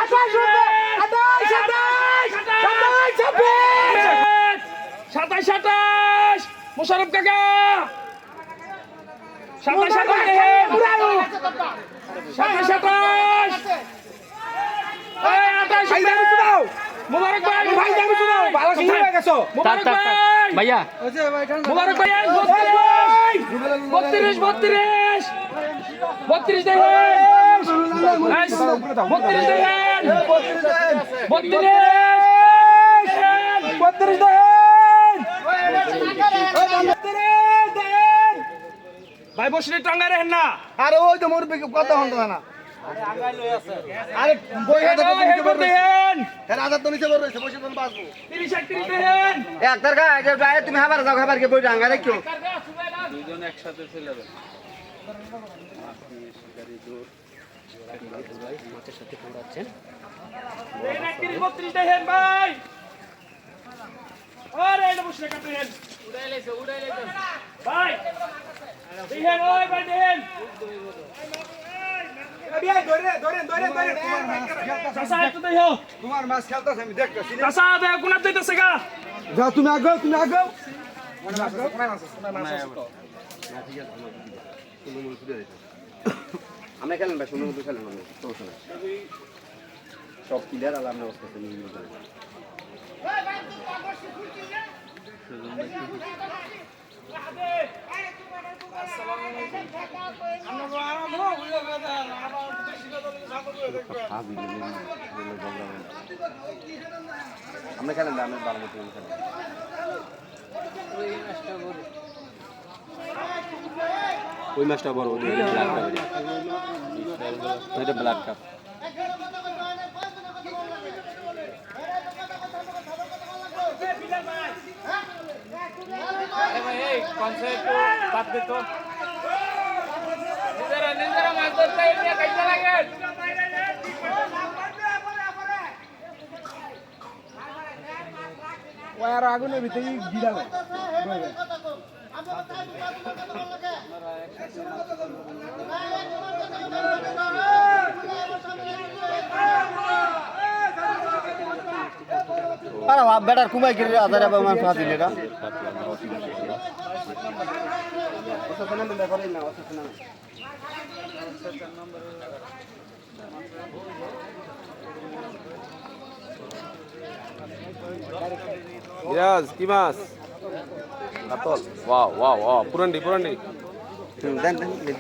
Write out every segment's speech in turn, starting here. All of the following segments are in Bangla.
27 মোশাররফ কাকা 27 মুবারক ভাই ভালো কি হয়ে গেছো মুবারক ভাই ভাইয়া মুবারক ভাই 32 দেখেন 32 দেখেন 32 ভাই বসলে টাঙ্গাই রাখেন না। আরে ওই তো মোর কথা হল না। আরে বই হাতে দেখেন এর আদার তো নিচে বসে বসে তো বাঁচবো 30 31 দেখেন এক তার গায়ে যে গায়ে তুমি হাবার যাও হাবার কে বই টাঙ্গা রাখো দুজন একসাথে চলে যাবে মাছের সাথে পড়াচ্ছেন 31 32 দেখেন ভাই আরে এটা বসলে কাটেন উড়াই লাইছে ভাই দেখেন ওই ভাই দেখেন চাচা একটু দেখো তোমার মাছ খেলতাছ আমি দেখতাছি চাচা দেখো কোন দিতেছে গা যাও তুমি আগাও আমরা খেলেন ভাই সুন্দর মতো খেলেন মানে সমস্যা নাই সব ক্লিয়ার আলাম না অবস্থা নিয়ে যাবে আমরা খেলেন না আমি ভালো মতো খেলেন ওই মাছটা বড় ওই ব্ল্যাক কাপ এটা ব্ল্যাক কাপ নিজেরা মাছ ধরতে এনে কাইতে লাগে ওয়ার আগুনের ভিতরে গিরাবে আরে বাপ বেটার কুমাই কিরে আদার আবার মান ফাদি লেরা ইয়াস কি মাছ কাতল ওয়াও ওয়াও ওয়াও পুরান্ডি দেন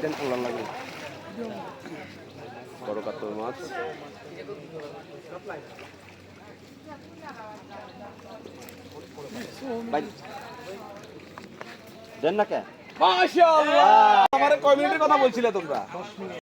দেন ওলা লাগে বড় কাতল মাছ ভাই দেন না কে মাশাআল্লাহ আমারে কয় মিনিটের কথা বলছিলে তোমরা